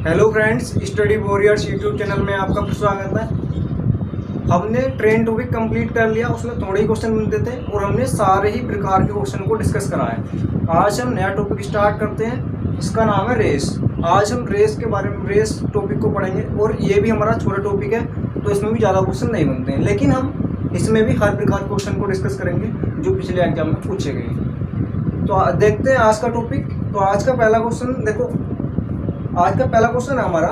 Hello friends, study warriors YouTube channel में आपका फिर स्वागत है। हमने ट्रेन टॉपिक कंप्लीट कर लिया, उसमें थोड़े ही क्वेश्चन मिलते थे और हमने सारे ही प्रकार के क्वेश्चन को डिस्कस कराया। आज हम नया टॉपिक स्टार्ट करते हैं, इसका नाम है रेस। आज हम रेस के बारे में, रेस टॉपिक को पढ़ेंगे और ये भी हमारा छोटा टॉपिक है तो इसमें भी ज़्यादा क्वेश्चन नहीं बनते हैं, लेकिन हम इसमें भी हर प्रकार के क्वेश्चन को डिस्कस करेंगे जो पिछले एग्जाम में पूछे गए। तो देखते हैं आज का टॉपिक। तो आज का पहला क्वेश्चन देखो, आज का पहला क्वेश्चन है हमारा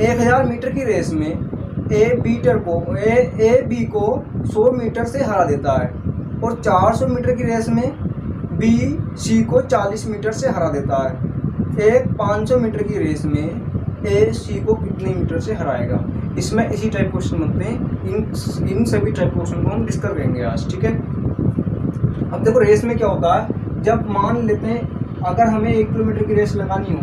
1000 मीटर की रेस में ए बी को 100 मीटर से हरा देता है और 400 मीटर की रेस में बी सी को 40 मीटर से हरा देता है। एक 500 मीटर की रेस में ए सी को कितने मीटर से हराएगा। इसमें इसी टाइप क्वेश्चन बनते हैं। इन सभी टाइप क्वेश्चन को हम डिस्कस करेंगे आज, ठीक है। अब देखो रेस में क्या होता है, जब मान लेते हैं अगर हमें 1 किलोमीटर की रेस लगानी हो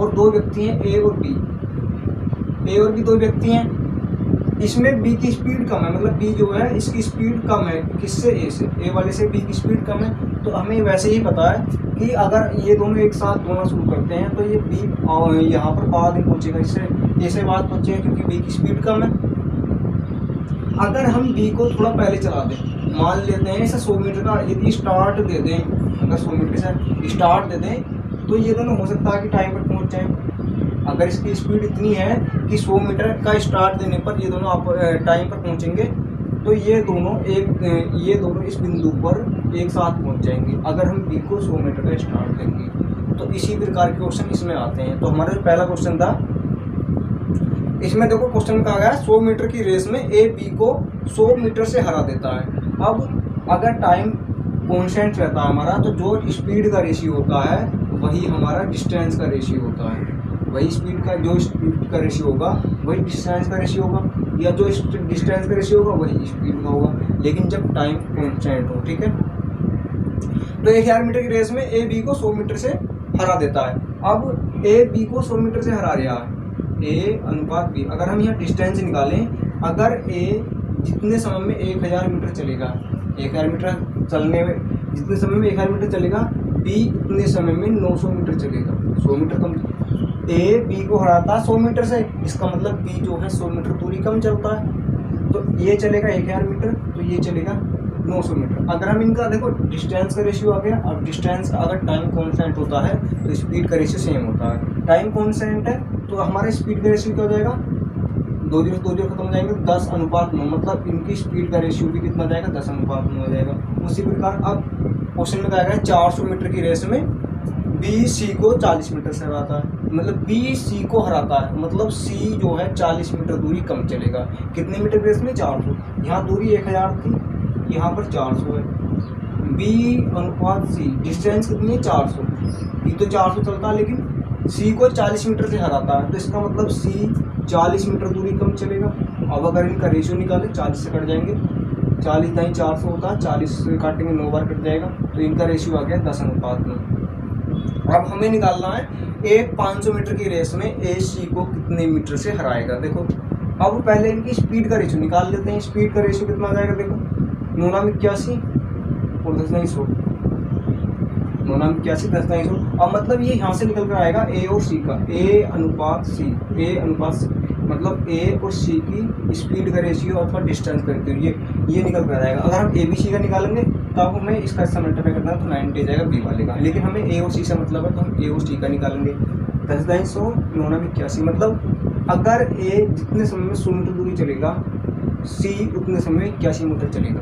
और दो व्यक्ति हैं ए और बी दो व्यक्ति हैं, इसमें बी की स्पीड कम है, मतलब बी जो है इसकी स्पीड कम है किससे, ए से, ए वाले से बी की स्पीड कम है। तो हमें वैसे ही पता है कि अगर ये दोनों एक साथ दौड़ना शुरू करते हैं तो ये बी यहाँ पर बाद में पहुँचेगा, इससे ए से बाद पहुँचेगा क्योंकि बी की स्पीड कम है। अगर हम बी को थोड़ा पहले चला दें, मान लेते हैं इसे 100 मीटर का यदि स्टार्ट दे दें, अगर 100 मीटर से स्टार्ट दे दें तो ये दोनों हो सकता है कि टाइम पर पहुंच जाएं। अगर इसकी स्पीड इतनी है कि 100 मीटर का स्टार्ट देने पर ये दोनों आप टाइम पर पहुंचेंगे तो ये दोनों इस बिंदु पर एक साथ पहुंच जाएंगे अगर हम बी को 100 मीटर का स्टार्ट देंगे। तो इसी प्रकार के क्वेश्चन इसमें आते हैं। तो हमारा जो पहला क्वेश्चन था, इसमें देखो क्वेश्चन में कहा गया 100 मीटर की रेस में ए बी को 100 मीटर से हरा देता है। अब अगर टाइम कॉन्स्टेंट रहता है हमारा तो जो स्पीड का रेशियो होता है वही हमारा डिस्टेंस का रेशियो होता है। वही स्पीड का रेशियो होगा वही डिस्टेंस का रेशियो होगा, या जो डिस्टेंस का रेशियो होगा वही स्पीड का होगा, लेकिन जब टाइम कॉन्स्टेंट हो, ठीक है। तो 1000 मीटर की रेस में ए बी को 100 मीटर से हरा देता है। अब ए बी को 100 मीटर से हरा रहा है, ए अनुपात बी। अगर हम यहाँ डिस्टेंस निकालें, अगर ए जितने समय में 1000 मीटर चलेगा, 1000 मीटर चलने में जितने समय में 1000 मीटर चलेगा, बी उतने समय में 900 मीटर चलेगा, 100 मीटर कम। ए बी को हराता है 100 मीटर से, इसका मतलब बी जो है 100 मीटर दूरी कम चलता है। तो ये चलेगा 1000 मीटर, तो ये चलेगा 900 मीटर। अगर हम इनका देखो डिस्टेंस का रेशियो आ गया। अब डिस्टेंस अगर टाइम कॉन्स्टेंट होता है तो स्पीड का रेशियो सेम होता है। टाइम कॉन्स्टेंट है तो हमारे स्पीड का रेशियो क्या हो जाएगा, 2 जीरो खत्म हो जाएंगे, 10:9, मतलब इनकी स्पीड का रेशियो भी कितना जाएगा, 10:9 हो जाएगा। उसी प्रकार अब क्वेश्चन में कहा गया 400 मीटर की रेस में बी सी को 40 मीटर से हराता है, मतलब बी सी को हराता है, मतलब सी जो है 40 मीटर दूरी कम चलेगा। कितने मीटर की रेस में, 400। यहाँ दूरी 1000 थी, यहाँ पर 400 है। बी अनुपात सी, डिस्टेंस कितनी है, 400। बी तो 400 चलता है लेकिन सी को 40 मीटर से हराता है, तो इसका मतलब सी 40 मीटर दूरी कम चलेगा। अब अगर इनका रेशियो निकालें, 40 से कट जाएंगे, 40 नहीं 400 होता है, 40 से काटेंगे 9 बार कट जाएगा, तो इनका रेशियो आ गया 10:9। अब हमें निकालना है एक 500 मीटर की रेस में ए सी को कितने मीटर से हराएगा। देखो अब पहले इनकी स्पीड का रेशियो निकाल लेते हैं। स्पीड का रेशियो कितना आ जाएगा, देखो 9×81 और 10×100, 9×81 10×100। अब मतलब ये यहाँ से निकल कर आएगा ए और सी का, ए अनुपात सी, मतलब ए और सी की स्पीड का रेशियो अथवा डिस्टेंस का रेशियो, ये निकल कर आएगा। अगर हम ए बी सी का निकालेंगे तो अब हमें इसका हिस्सा मल्टीप्लाई करना है तो 90 जाएगा बी वाले का, लेकिन हमें ए और सी से मतलब है तो हम ए और सी का निकालेंगे। 10×100 9×81, मतलब अगर ए जितने समय में 100 मीटर दूरी चलेगा, सी उतने समय में 81 मीटर चलेगा,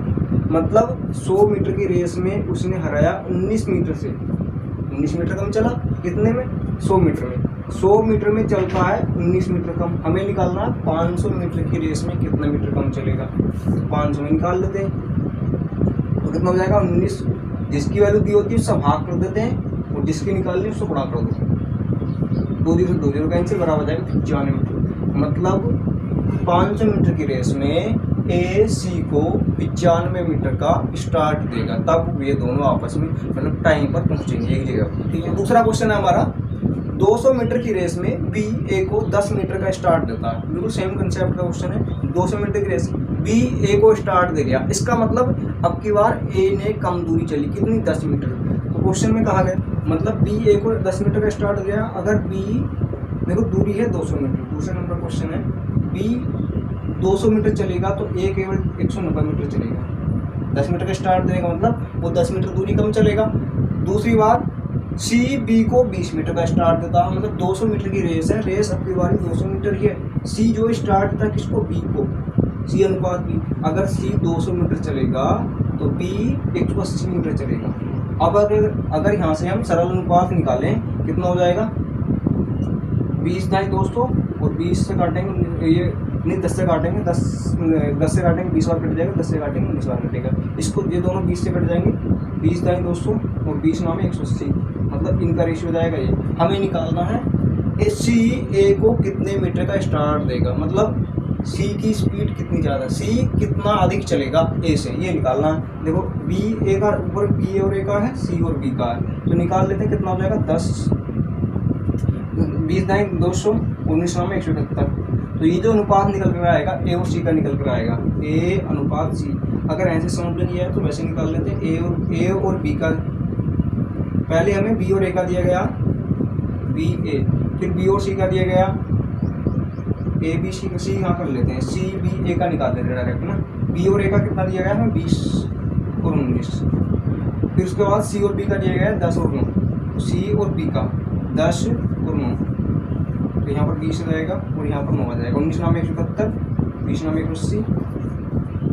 मतलब 100 मीटर की रेस में उसने हराया 19 मीटर से, 19 मीटर कम चला। कितने में, 100 मीटर में। 100 मीटर में चलता है 19 मीटर कम। हमें निकालना है 500 मीटर की रेस में कितना मीटर कम चलेगा, 500 में निकाल लेते हैं तो कितना हो जाएगा 19। जिसकी वैल्यू दी होती है उससे भाग कर देते हैं और जिसकी निकालनी है उससे गुणा कर देते हैं। 2 जीरो कैंसिल, बराबर जाएगा 95 मीटर। मतलब 500 मीटर की रेस में ए सी को 95 मीटर का स्टार्ट देगा, तब ये दोनों आपस में मतलब टाइम पर पहुंचेंगे एक जगह, ठीक है। दूसरा क्वेश्चन है हमारा 200 मीटर की रेस में बी ए को 10 मीटर का स्टार्ट देता है। बिल्कुल सेम कंसेप्ट का क्वेश्चन है। 200 मीटर की रेस बी ए को स्टार्ट दे गया, इसका मतलब अब की बार ए ने कम दूरी चली, कितनी, 10 मीटर। तो क्वेश्चन में कहा गया मतलब बी ए को 10 मीटर का स्टार्ट दिया। अगर बी देखो दूरी है 200 मीटर, दूसरे नंबर क्वेश्चन है, बी 200 मीटर चलेगा तो ए केवल 190 मीटर चलेगा। 10 मीटर का स्टार्ट देगा मतलब वो 10 मीटर दूरी कम चलेगा। दूसरी बात, सी बी को 20 मीटर का स्टार्ट देता है, मतलब 200 मीटर की रेस है, रेस अपनी बारी 200 मीटर की है। सी जो स्टार्ट था किसको, बी को, सी अनुपात बी। अगर सी 200 मीटर चलेगा तो बी 180 मीटर चलेगा। अब अगर यहाँ से हम सरल अनुपात निकालें, कितना हो जाएगा, 20 दाई 200 और 20 से काटेंगे, ये नहीं 10 से काटेंगे, 10 से काटेंगे 20 बार कट जाएगा, 10 से काटेंगे 19 बार कटेगा। इसको ये दोनों 20 से कट जाएंगे, 20 दाई 200 और 20 नाम 180, मतलब इनका रेशियो हो जाएगा ये। हमें निकालना है सी ए को कितने मीटर का स्टार्ट देगा, मतलब सी की स्पीड कितनी ज़्यादा, सी कितना अधिक चलेगा ए से, ये निकालना है। देखो बी ए का ऊपर बी और ए का है, सी और बी का है, तो निकाल लेते हैं कितना हो जाएगा, 10 20 दाई 200 19 नाम 171। तो ये जो अनुपात निकल कर आएगा ए और सी का निकल कर आएगा, ए अनुपात सी। अगर ऐसे समझ में नहीं आया तो वैसे निकाल लेते हैं, ए और बी का। पहले हमें बी और ए का दिया गया, बी ए, फिर बी और सी का दिया गया, ए बी सी, सी यहाँ कर लेते हैं, सी बी ए का निकाल देते हैं डायरेक्ट ना। बी और ए का कितना दिया गया हमें, 20 और 19। फिर उसके बाद सी और बी का दिया गया है 10 और 9, सी और बी का 10 और 9, तो यहाँ पर 20 रहेगा और यहाँ पर 9 आ जाएगा। 19 नाम 171, 20 नाम 180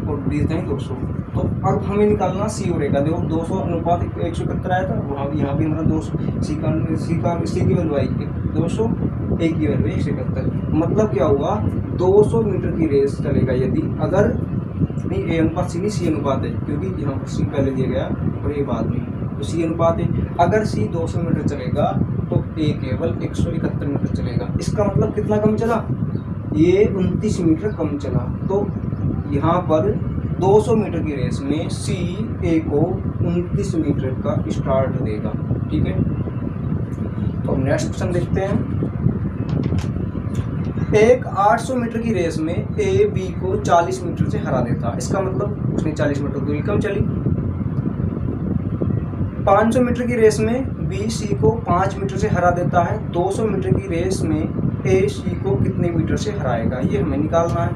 और 20 दाई 200। तो अब हमें निकालना सी और ए का। देखो 200 अनुपात 171 आया था, वहाँ भी यहाँ भी हमारा 200, सी की वैल्यू आई 200, ए की वैल्यू 171। मतलब क्या हुआ, 200 मीटर की रेस चलेगा यदि, अगर नहीं ए अनुपात सी नहीं, सी अनुपात है, क्योंकि यहाँ पर सी पहले दिया गया और ये बाद में, तो सी अनुपात है। अगर सी 200 मीटर चलेगा तो ए केवल 171 मीटर चलेगा। इसका मतलब कितना कम चला, ये 29 मीटर कम चला। तो यहाँ पर 200 मीटर की रेस में सी ए को 29 मीटर का स्टार्ट देगा। ठीक है, तो नेक्स्ट क्वेश्चन देखते हैं। एक 800 मीटर की रेस में ए बी को 40 मीटर से हरा देता। इसका मतलब उसने 40 मीटर दूरी कम चली। 500 मीटर की रेस में बी सी को 5 मीटर से हरा देता है। 200 मीटर की रेस में ए सी को कितने मीटर से हराएगा, ये हमें निकालना है।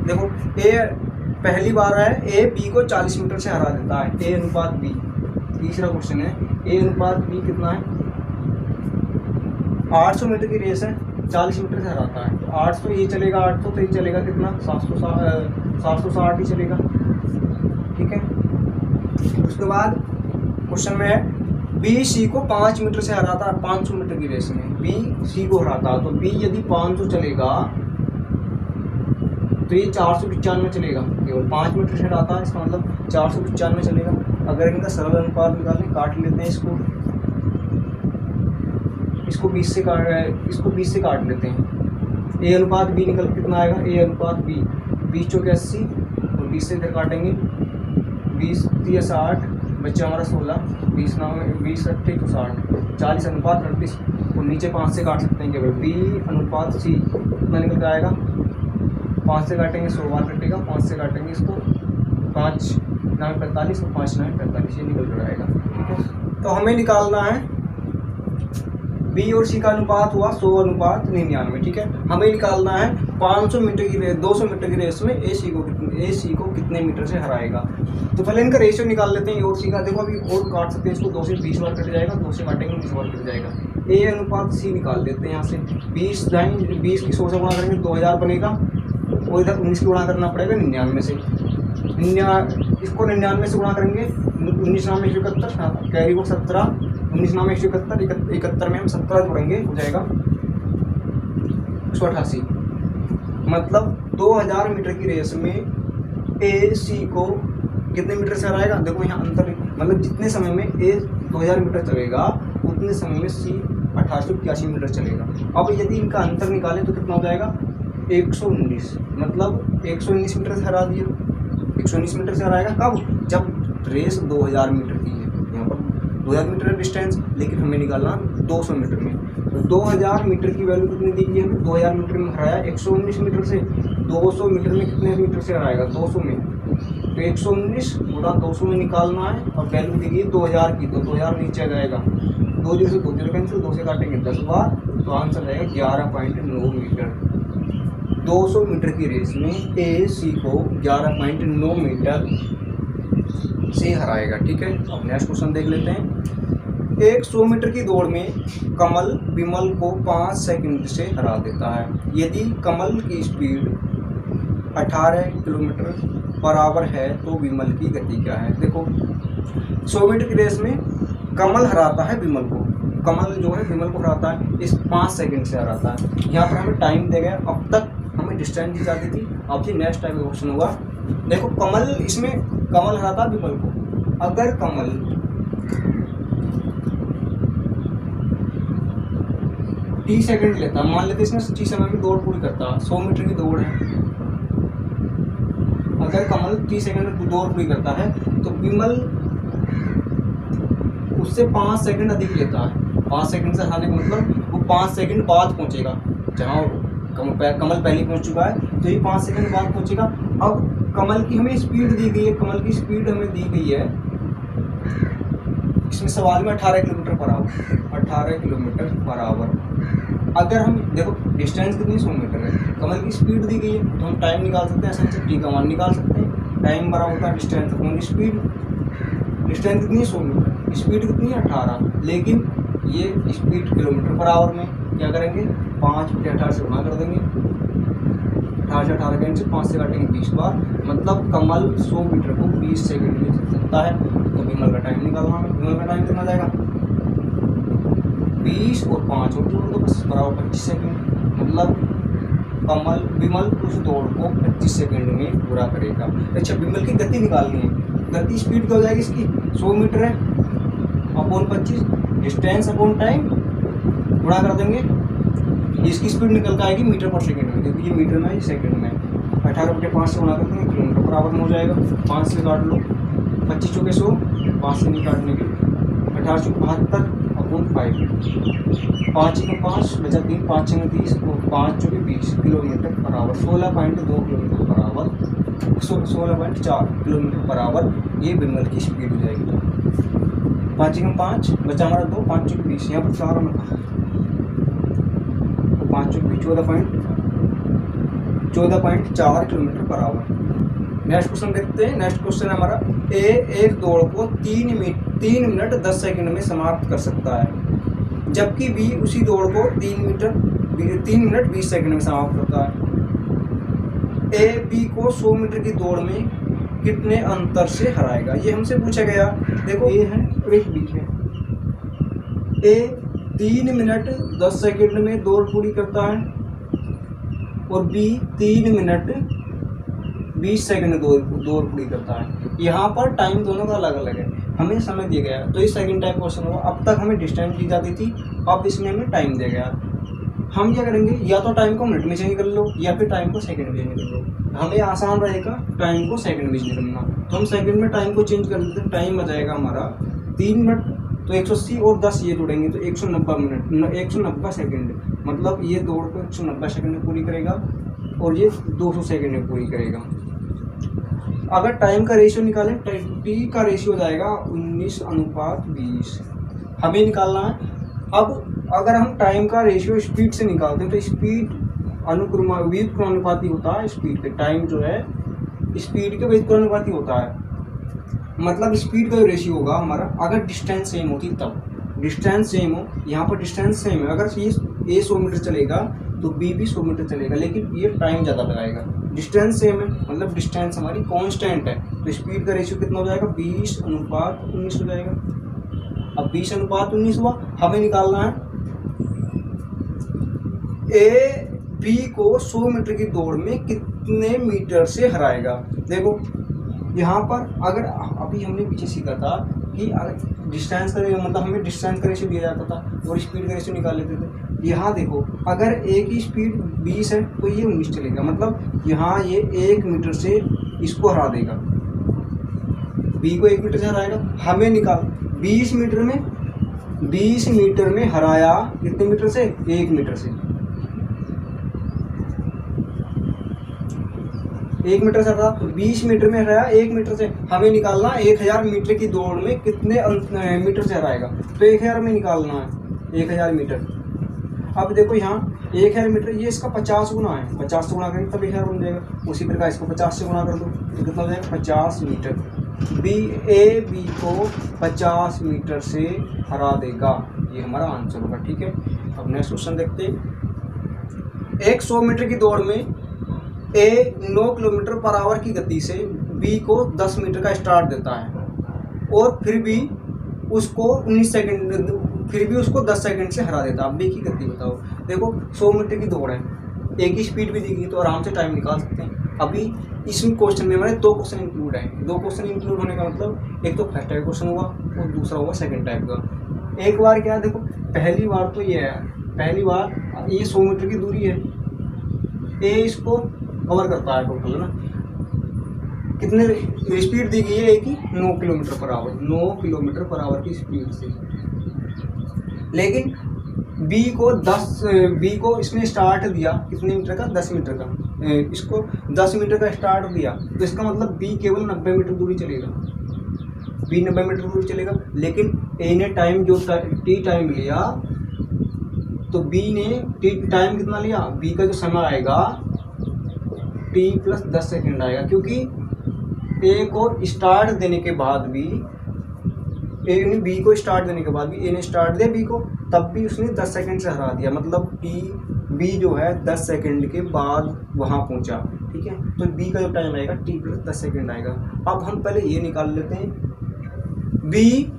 देखो ए पहली बार है, ए बी को 40 मीटर से हरा देता है, ए अनुपात बी। तीसरा क्वेश्चन है, ए अनुपात बी कितना है, 800 मीटर की रेस है, 40 मीटर से हराता है, तो 800 ये चलेगा, 800 तो ये चलेगा कितना, 760 ही चलेगा। ठीक है, उसके बाद क्वेश्चन में है बी सी को 5 मीटर से हराता है। 500 मीटर की रेस में बी सी को हराता है, तो बी यदि 500 चलेगा तो ये 495 चलेगा, केवल 5 मीटर से हराता है, इसका मतलब 495 चलेगा। अगर इनका सरल अनुपात निकालें, काट लेते हैं इसको 20 से काट लेते हैं। ए अनुपात बी निकल कितना आएगा, ए अनुपात बी 20 चौके 80 और 20 से इधर काटेंगे, 20 3 60, बच्चा हमारा 16, 20 नाम 20 80 तो 60, 40 अनुपात 38 और नीचे 5 से काट सकते हैं केवल। बी अनुपात सी कितना निकल कर आएगा, 5 से काटेंगे 100 बार कटेगा, 5 से काटेंगे इसको, 5 नाम 45 और 5 नाम 45, ये निकल कर आएगा। ठीक है, तो हमें निकालना है बी और सी का अनुपात हुआ 100 अनुपात 99। ठीक है, हमें निकालना है 500 मीटर की रेस, 200 मीटर की रेस में ए सी को कितने मीटर से हराएगा। तो पहले इनका रेशियो निकाल लेते हैं, ए और सी का। देखो अभी और काट सकते हैं इसको, 2 से 20 बार कट जाएगा, 2 से काटेंगे 20 बार कट जाएगा। ए अनुपात सी निकाल लेते हैं यहाँ से, 20 की 100 से गुणा करेंगे 2000 बनेगा, और इधर 19 की गुणा करना पड़ेगा 99 से, इसको 99 से गुणा करेंगे, 19 नाम 171, कैरी को 17, 19 नाम 171, 71 में हम 17 जोड़ेंगे, हो जाएगा 188। मतलब 2000 मीटर की रेस में ए सी को कितने मीटर से हराएगा। देखो यहाँ अंतर, मतलब जितने समय में ए 2000 मीटर चलेगा उतने समय में सी 1881 मीटर चलेगा। अब यदि इनका अंतर निकालें तो कितना हो जाएगा, 119, मतलब 119 मीटर से हरा दिया। 119 मीटर से हराएगा कब, जब रेस 2000 मीटर की है। यहाँ पर 2000 मीटर डिस्टेंस, लेकिन हमें निकालना 200 मीटर में। तो 2000 मीटर की वैल्यू कितनी दी गई है, 2000 मीटर में हराया 119 मीटर से, 200 मीटर में कितने मीटर से हराएगा, 200 में, तो 119 पूरा 200 में निकालना है। और वैल्यू दी गई 2000 की, तो 2000 नीचे आ जाएगा, 2 0 से 2 0 कैंसिल, 2 से काटेंगे 10 बार, तो आंसर रहेगा 11.9 मीटर। 200 मीटर की रेस में ए सी को 11.9 मीटर से हराएगा। ठीक है, अब नेक्स्ट क्वेश्चन देख लेते हैं। एक 100 मीटर की दौड़ में कमल विमल को 5 सेकंड से हरा देता है। यदि कमल की स्पीड 18 किलोमीटर बराबर है तो विमल की गति क्या है। देखो 100 मीटर की रेस में कमल हराता है विमल को, कमल जो है विमल को हराता है, इस 5 सेकंड से हराता है। यहाँ पर हमें टाइम दे गया, अब तक हमें डिस्टेंस दी जाती थी। अब ये नेक्स्ट टाइप का क्वेश्चन होगा। देखो कमल, इसमें कमल हराता है विमल को। अगर कमल 30 सेकंड लेता, मान लेते इसमें 30 समय में दौड़ पूरी करता, 100 मीटर की दौड़ है, अगर कमल 30 सेकंड में दौड़ पूरी करता है तो विमल उससे 5 सेकंड अधिक लेता है। 5 सेकंड से हराने का मतलब वो 5 सेकंड बाद पहुंचेगा, जहाँ कमल पहले पहुंच चुका है तो ये 5 सेकंड बाद पहुंचेगा। अब कमल की हमें स्पीड दी गई है, कमल की स्पीड हमें दी गई है, इसमें सवाल में 18 kilometre per hour, 18 kilometre per hour. अगर हम देखो डिस्टेंस कितनी 100 मीटर है, कमल की स्पीड दी गई है तो हम टाइम निकाल सकते हैं, आसानी से टी का मान निकाल सकते हैं। टाइम बराबर होता है डिस्टेंस अपॉन स्पीड। डिस्टेंस कितनी है 100 मीटर, स्पीड कितनी है 18, लेकिन ये स्पीड किलोमीटर पर आवर में क्या करेंगे 5/18 से गुणा कर देंगे। 18 से 18 कैंसिल, 5 से काटेंगे 20 बार, मतलब कमल 100 मीटर को 20 सेकंड में चल सकता है। तो विमल का टाइम निकालना है, विमल का टाइम कितना जाएगा 20 और 5 और जोड़ दो बस बराबर 25 सेकंड, मतलब विमल उस दौड़ को 25 सेकंड में पूरा करेगा। अच्छा विमल की गति निकालनी है, गति स्पीड क्या हो जाएगी इसकी 100 मीटर है अपॉन 25, डिस्टेंस अपॉन टाइम गुणा कर देंगे, इसकी स्पीड निकल कर आएगी मीटर पर सेकंड में, क्योंकि ये मीटर में है ये सेकंड में। 18/5 से गुणा कर देंगे, किलोमीटर पर आवर में हो जाएगा। 5 से काट लो, 25 चौके 100, 5 से नहीं काटने के, 18 चौके 72 अपॉन 5, 5 1 5 बचा 3, 5 6 30 और 5 चौके 20 kilometre per hour, 16.2 kilometre per hour, 16.4 kilometre per hour ये विमल की स्पीड हो जाएगी। 5 1 5 बचा हमारा 2, 5 चौके 20, यहाँ पर 4 में 5 चौके 20 14.4 kilometre per hour. Next question देखते हैं। नेक्स्ट क्वेश्चन है हमारा, ए एक दौड़ को 3 मिनट 10 सेकंड में समाप्त कर सकता है, जबकि बी उसी दौड़ को 3 मिनट 20 सेकंड में समाप्त करता है। ए बी को 100 मीटर की दौड़ में कितने अंतर से हराएगा, ये हमसे पूछा गया। देखो ए है और एक बी है। ए 3 मिनट 10 सेकंड में दौड़ पूरी करता है और बी 3 मिनट 20 सेकंड दौड़ पूरी करता है। यहाँ पर टाइम दोनों का अलग अलग है, हमें समय दिया गया तो ये सेकंड टाइप क्वेश्चन हुआ। अब तक हमें डिस्टेंस दी जाती थी, अब इसमें हमें टाइम दिया गया। हम क्या करेंगे, या तो टाइम को मिनट में चेंज कर लो या फिर टाइम को सेकंड में चेंज कर लो। हमें आसान रहेगा टाइम को सेकंड में चेंज करना, तो हम सेकंड में टाइम को चेंज कर लेते हैं। टाइम आ जाएगा हमारा 3 मिनट, तो 180 और 10 ये जोड़ेंगे तो 190 मिनट 190 सेकंड, मतलब ये दौड़ को 190 सेकंड में पूरी करेगा और ये 200 सेकंड में पूरी करेगा। अगर टाइम का रेशियो निकालें, टी का रेशियो जाएगा 19:20, हमें निकालना है। अब अगर हम टाइम का रेशियो स्पीड से निकालते हैं तो स्पीड व्युत्क्रमानुपाती होता है स्पीड के, टाइम जो है स्पीड के व्युत्क्रमानुपाती होता है, मतलब स्पीड का रेशियो होगा हमारा। अगर डिस्टेंस सेम होती तब, डिस्टेंस सेम हो, यहाँ पर डिस्टेंस सेम है, अगर ये ए 100 मीटर चलेगा तो बी भी 100 मीटर चलेगा, लेकिन ये टाइम ज़्यादा लगाएगा। डिस्टेंस सेम है, मतलब डिस्टेंस हमारी कांस्टेंट है, तो स्पीड का रेशियो कितना हो जाएगा 20:19 हो जाएगा। अब 20:19 हुआ, हमें निकालना है ए बी को 100 मीटर की दौड़ में कितने मीटर से हराएगा। देखो यहाँ पर अगर अभी हमने पीछे सीखा था कि अगर डिस्टेंस का मतलब हमें डिस्टेंस का रेशियो दिया जाता था और स्पीड का रेशियो निकाल लेते थे। यहाँ देखो अगर ए की स्पीड 20 है तो ये 19 चलेगा, मतलब यहाँ ये 1 मीटर से इसको हरा देगा, बी को 1 मीटर से हराएगा। हमें निकाल 20 मीटर में हराया कितने मीटर से, 1 मीटर से। 1 मीटर से हटा, 20 मीटर में हटाया 1 मीटर से। हमें निकालना 1000 मीटर की दौड़ में कितने मीटर से हराएगा, तो 1000 में निकालना है 1000 मीटर। अब देखो यहाँ 1000 मीटर, ये इसका 50 गुना है, 50 से गुना करेंगे तब 1000 बन जाएगा। उसी प्रकार इसको 50 से गुना कर दो तो कितना हो जाएगा 50 मीटर। ए बी को 50 मीटर से हरा देगा, ये हमारा आंसर होगा। ठीक है, अब नेक्स्ट क्वेश्चन देखते हैं। एक 100 मीटर की दौड़ में ए 9 किलोमीटर पर आवर की गति से बी को 10 मीटर का स्टार्ट देता है और फिर भी उसको 10 सेकंड से हरा देता है। अब बी की गति बताओ। देखो 100 मीटर की दौड़ है, एक ही स्पीड भी दी गई तो आराम से टाइम निकाल सकते हैं। अभी इसमें क्वेश्चन में हमारे 2 क्वेश्चन इंक्लूड है। 2 क्वेश्चन इंक्लूड होने का मतलब एक तो फर्स्ट टाइप क्वेश्चन हुआ और दूसरा हुआ सेकंड टाइप का। एक बार क्या, देखो पहली बार तो ये है, पहली बार ये 100 मीटर की दूरी है, ए इसको कवर करता है टोटल ना। कितने स्पीड दी गई है ए की 9 kilometre per hour, 9 kilometre per hour की स्पीड से। लेकिन बी को इसने स्टार्ट दिया कितने मीटर का, 10 मीटर का। इसको 10 मीटर का स्टार्ट दिया तो इसका मतलब बी केवल 90 मीटर दूरी चलेगा, बी 90 मीटर दूरी चलेगा। लेकिन ए ने टाइम जो टी टाइम लिया तो बी ने टी टाइम कितना लिया, बी का जो समय आएगा टी प्लस 10 सेकेंड आएगा, क्योंकि ए को स्टार्ट देने के बाद भी ए ने बी को स्टार्ट देने के बाद भी ए ने स्टार्ट दिया बी को, तब भी उसने 10 सेकंड से हरा दिया। मतलब टी बी जो है 10 सेकंड के बाद वहाँ पहुँचा। ठीक है, तो बी का जो टाइम आएगा टी प्लस 10 सेकंड आएगा। अब हम पहले ये निकाल लेते हैं बी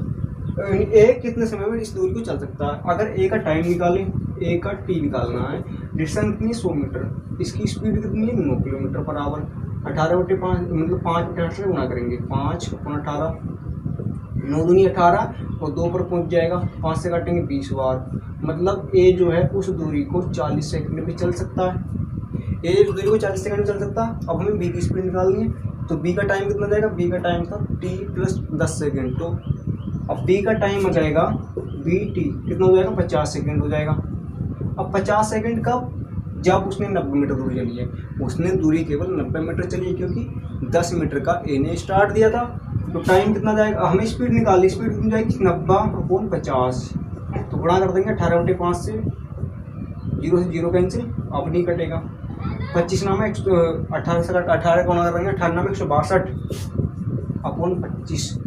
ए कितने समय में इस दूरी को चल सकता है। अगर ए का टाइम निकालें, ए का टी निकालना है, डिस्टेंस कितनी है 100 मीटर, इसकी स्पीड कितनी है 9 किलोमीटर पर आवर। 18/5 मतलब 5 से गुणा करेंगे, 5/18, 9 दूनी 18 और 2 पर पहुंच जाएगा, 5 से काटेंगे 20 बार। मतलब ए जो है उस दूरी को 40 सेकंड में चल सकता है। ए उस दूरी को 40 सेकंड में चल सकता है। अब हमें बी की स्पीड निकालनी है, तो बी का टाइम कितना जाएगा, बी का टाइम था टी प्लस 10 सेकेंड। तो अब बी का टाइम हो जाएगा बी टी कितना हो जाएगा 50 सेकेंड हो जाएगा। अब 50 सेकेंड कब, जब उसने 90 मीटर दूरी चली है। उसने दूरी केवल 90 मीटर चली है क्योंकि 10 मीटर का ए ने स्टार्ट दिया था। तो टाइम कितना जाएगा, हमें स्पीड निकाली, स्पीड कितनी जाएगी 90/50। तो गुणा कर देंगे 18/5 से, 0 से 0 कैंसिल, अब नहीं कटेगा। 25 नाम 18 से 18 गुणा कर देंगे, 18 नाम 162/25,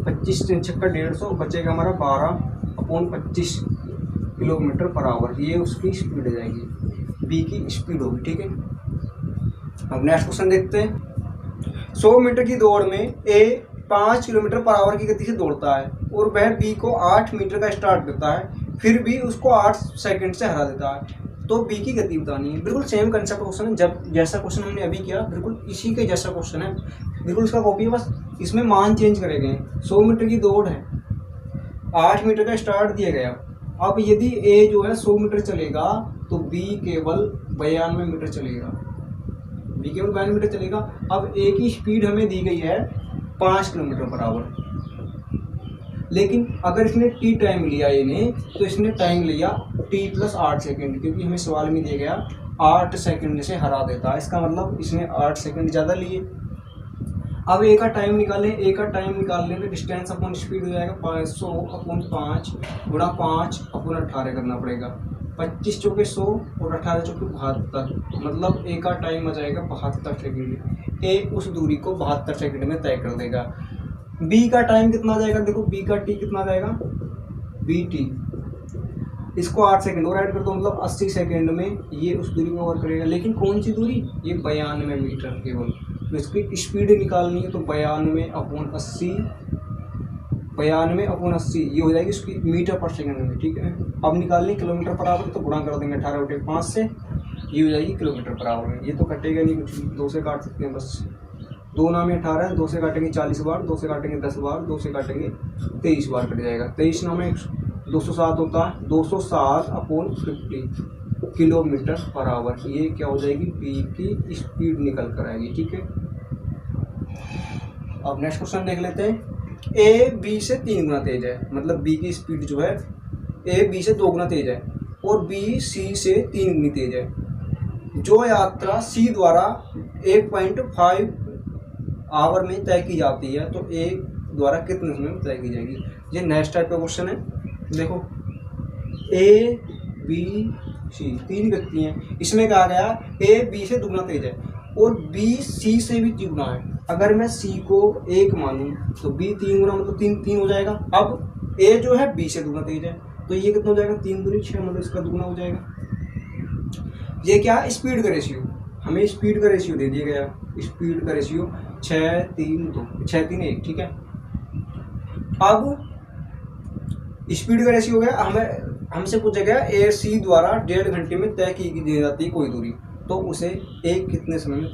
25 से 150 बचेगा हमारा 12/25 किलोमीटर पर आवर। ये उसकी स्पीड हो जाएगी, बी की स्पीड होगी। ठीक है, अब नेक्स्ट क्वेश्चन देखते हैं। 100 मीटर की दौड़ में ए 5 किलोमीटर पर आवर की गति से दौड़ता है और वह बी को 8 मीटर का स्टार्ट देता है, फिर भी उसको 8 सेकंड से हरा देता है। तो बी की गति बतानी है। बिल्कुल सेम कंसेप्ट क्वेश्चन है, जब जैसा क्वेश्चन हमने अभी किया बिल्कुल इसी के जैसा क्वेश्चन है, बिल्कुल इसका कॉपी है, बस इसमें मान चेंज करे गए। 100 मीटर की दौड़ है, 8 मीटर का स्टार्ट दिया गया। अब यदि ए जो है 100 मीटर चलेगा तो बी केवल 92 मीटर चलेगा, बी केवल 92 मीटर चलेगा। अब ए की स्पीड हमें दी गई है 5 किलोमीटर पर आवर, लेकिन अगर इसने टी टाइम लिया ए ने, तो इसने टाइम लिया टी प्लस 8 सेकेंड, क्योंकि हमें सवाल में दिया गया 8 सेकेंड से हरा देता है। इसका मतलब इसने 8 सेकेंड ज़्यादा लिए। अब ए का टाइम निकालें, ए का टाइम निकालने में डिस्टेंस अपॉन स्पीड हो जाएगा 500/5 गुणा 5/18 करना पड़ेगा। 25 चौके 100 और 18 चौके 72, मतलब ए का टाइम आ जाएगा 72 सेकेंड। ए उस दूरी को 72 सेकेंड में तय कर देगा। बी का टाइम कितना आ जाएगा, देखो बी का टी कितना आ जाएगा, बी टी इसको 8 सेकेंड और ऐड कर दो, मतलब 80 सेकेंड में ये उस दूरी को कवर करेगा। लेकिन कौन सी दूरी, ये 92 मीटर केवल। तो इसकी स्पीड निकालनी है, तो 92/80, 92/80 ये हो जाएगी उसकी मीटर पर सेकेंड में। ठीक है, अब निकालनी किलोमीटर पर आवर, तो गुणा कर देंगे 18/5 से, ये हो जाएगी किलोमीटर पर आवर में। ये तो कटेगा नहीं कुछ भी, 2 से काट सकते हैं बस। 2 नाम 18, 2 से काटेंगे 40 बार, 2 से काटेंगे 10 बार, 2 से काटेंगे 23 बार कट जाएगा। 23 नाम 207 होता है, 207/50 किलोमीटर पर आवर। ये क्या हो जाएगी, बी की स्पीड निकल कर आएगी। ठीक है, अब नेक्स्ट क्वेश्चन देख लेते हैं। ए बी से 3 गुना तेज है, मतलब बी की स्पीड जो है ए बी से 2 गुना तेज है और बी सी से 3 गुनी तेज है। जो यात्रा सी द्वारा 1.5 आवर में तय की जाती है, तो ए द्वारा कितने समय में तय की जाएगी। ये नेक्स्ट टाइप का क्वेश्चन है। देखो ए बी सी 3 व्यक्ति हैं, इसमें कहा गया ए बी से दुगना तेज है और बी सी से भी दुगना है। अगर मैं सी को 1 मानूं तो बी 3 गुना मतलब 3 हो जाएगा। अब ए जो है बी से दुगना तेज है, तो ये कितना हो जाएगा 3 दूनी 6, मतलब इसका दुगना हो जाएगा। ये क्या है, स्पीड का रेशियो, हमें स्पीड का रेशियो दे दिया गया, स्पीड का रेशियो 6 3 2 6 3 1, ठीक है। अब स्पीड का रेशियो हो गया, हमें हमसे पूछा गया ए सी द्वारा 1.5 घंटे में तय की जाती है कोई दूरी, तो उसे एक कितने समय में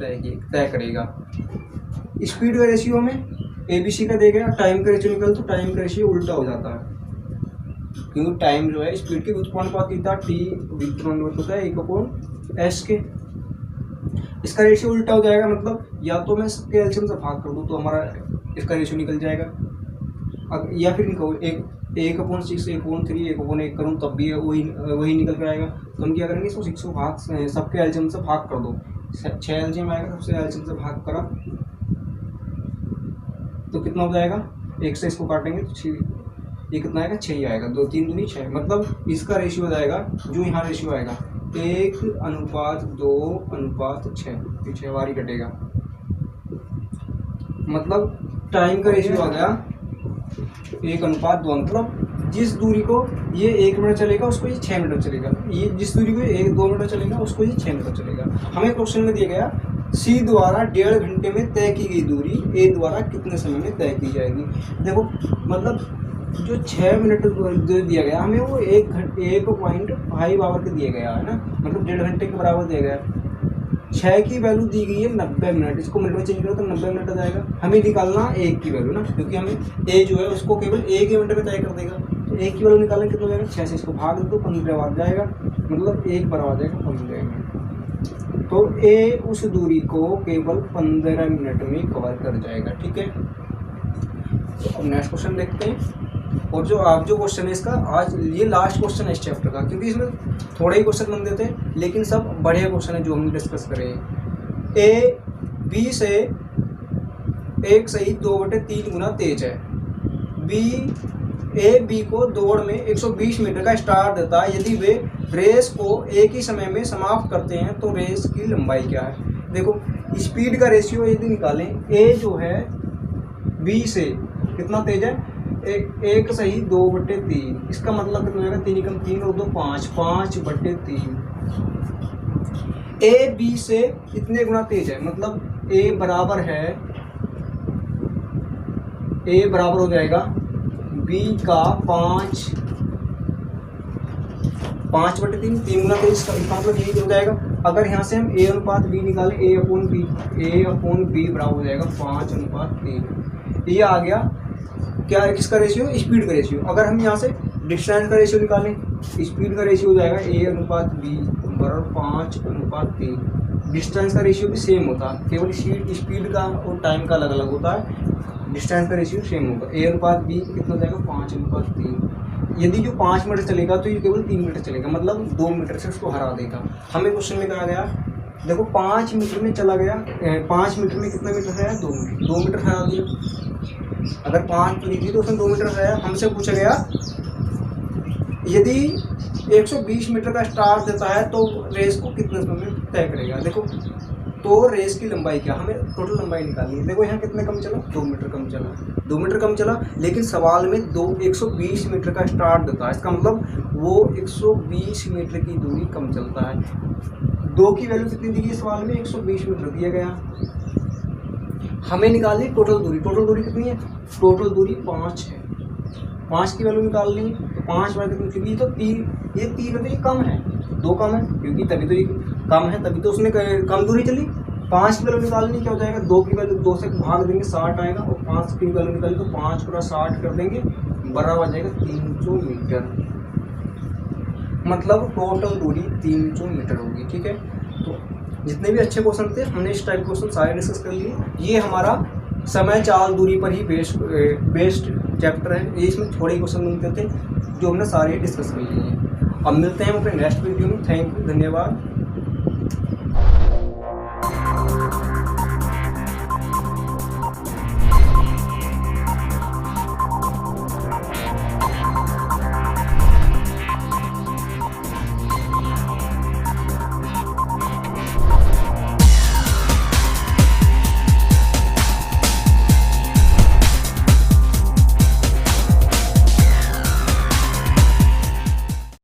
तय करेगा। स्पीड का रेशियो में ए बी सी का दे गया, टाइम का रेशियो निकल तो टाइम का रेशियो उल्टा हो जाता है, क्योंकि टाइम जो है स्पीड के व्युत्पन्नपात होता है, टी व्युत्पन्नपात होता है 1/s के। इसका रेशियो उल्टा हो जाएगा, मतलब या तो मैं इसके एलसीएम से भाग कर दूँ तो हमारा इसका रेशियो निकल जाएगा, या फिर 1/6 1/3 1/1 करूँ तब भी वही निकल कर आएगा। तो हम क्या करेंगे, इसको 6 को भाग सबके एलसीएम से भाग कर दो, 6 एलसीएम आएगा, सबसे एलसीएम से भाग करा तो कितना हो जाएगा, 1 से इसको काटेंगे तो 6, ये कितना आएगा 6 ही आएगा, 2 3 दूनी 6, मतलब इसका रेशियो हो जाएगा, जो यहाँ रेशियो आएगा 1:2:6, 6 बार ही कटेगा, मतलब टाइम का रेशियो आ गया 1:2, मतलब जिस दूरी को ये 1 मिनट चलेगा उसको ये 6 मिनट चलेगा, ये जिस दूरी को 1-2 मिनट चलेगा उसको ये 6 मिनट चलेगा। हमें क्वेश्चन में दिया गया सी द्वारा 1.5 घंटे में तय की गई दूरी ए द्वारा कितने समय में तय की जाएगी। देखो मतलब जो 6 मिनट दिया गया हमें वो 1.5 आवर के दिया गया है ना, मतलब 1.5 घंटे के बराबर दिया गया। 6 की वैल्यू दी गई है 90 मिनट, इसको मिनट में चेंज करो तो 90 मिनट आ जाएगा। हमें निकालना 1 की वैल्यू ना, क्योंकि हमें ए जो है उसको केवल 1 ही मिनट में तय कर देगा, तो 1 की वैल्यू निकालना कितना हो जाएगा, 6 से इसको भाग दो 15 आ जाएगा, मतलब 1 बराबर आ जाएगा 15 मिनट। तो ए उस दूरी को केवल 15 मिनट में कवर कर जाएगा, ठीक है। तो अब नेक्स्ट क्वेश्चन देखते हैं। और जो क्वेश्चन है इसका, आज ये लास्ट क्वेश्चन है इस चैप्टर का, क्योंकि इसमें थोड़े ही क्वेश्चन बन देते हैं लेकिन सब बढ़िया क्वेश्चन है जो हम डिस्कस करेंगे। ए बी से 1/2/3 गुना तेज है। ए बी को दौड़ में 120 मीटर का स्टार देता है। यदि वे रेस को एक ही समय में समाप्त करते हैं तो रेस की लंबाई क्या है। देखो स्पीड का रेशियो यदि निकालें, ए जो है बी से कितना तेज है, 1/2/3, इसका मतलब कितना होगा, 3 × 3 और 2 5, 5/3। ए बी से कितने गुना तेज है, मतलब ए बराबर हो जाएगा बी का 5/3, 3 गुना तेज, इसका मतलब यही हो जाएगा। अगर यहाँ से हम ए अनुपात बी निकालें, ए अपॉन बी बराबर हो जाएगा 5:3। ये आ गया क्या है, किसका रेशियो, स्पीड का रेशियो। अगर हम यहाँ से डिस्टेंस का रेशियो निकालें, स्पीड का रेशियो हो जाएगा a अनुपात b बराबर 5:3। डिस्टेंस का रेशियो भी सेम होता है, केवल स्पीड का और टाइम का अलग अलग होता है, डिस्टेंस का रेशियो सेम होगा। a अनुपात b कितना हो जाएगा 5:3। यदि जो 5 मीटर चलेगा तो ये केवल 3 मीटर चलेगा, मतलब 2 मीटर से उसको हरा देगा। हमें क्वेश्चन में कहा गया, देखो 5 मीटर में चला गया, 5 मीटर में कितना मीटर है, 2 मीटर हरा दिया। अगर 5 ली थी तो उसने 2 मीटर है। हमसे पूछा गया यदि 120 मीटर का स्टार देता है तो रेस को कितने समय में तय करेगा। देखो तो रेस की लंबाई क्या, हमें टोटल लंबाई निकालनी है। देखो यहाँ कितने कम चला, 2 मीटर कम चला, 2 मीटर कम चला, लेकिन सवाल में 120 मीटर का स्टार देता है, इसका मतलब वो 120 मीटर की दूरी कम चलता है। 2 की वैल्यू कितनी दी गई सवाल में, 120 मीटर दिया गया। हमें निकालनी टोटल दूरी, टोटल दूरी कितनी है, टोटल दूरी 5 है। 5 की वैल्यू निकालनी है तो 5 बार कितनी, क्योंकि तो 3 है तो ये कम है, 2 कम है, क्योंकि तभी तो ये कम है, तभी तो उसने कम दूरी चली। 5 की वैल्यू निकालनी क्या हो जाएगा, 2 की वैल्यू 2 से भाग देंगे 60 आएगा, और 5 की वैल्यू निकाली तो 5 × 60 कर देंगे, बराबर आ जाएगा 300 मीटर। मतलब टोटल दूरी 300 मीटर होगी, ठीक है। तो जितने भी अच्छे क्वेश्चन थे हमने इस टाइप क्वेश्चन सारे डिस्कस कर लिए। ये हमारा समय चाल दूरी पर ही बेस्ड चैप्टर है, ये इसमें थोड़े क्वेश्चन मिलते थे जो हमने सारे डिस्कस कर लिए हैं। अब मिलते हैं अपने नेक्स्ट वीडियो में। थैंक यू, धन्यवाद।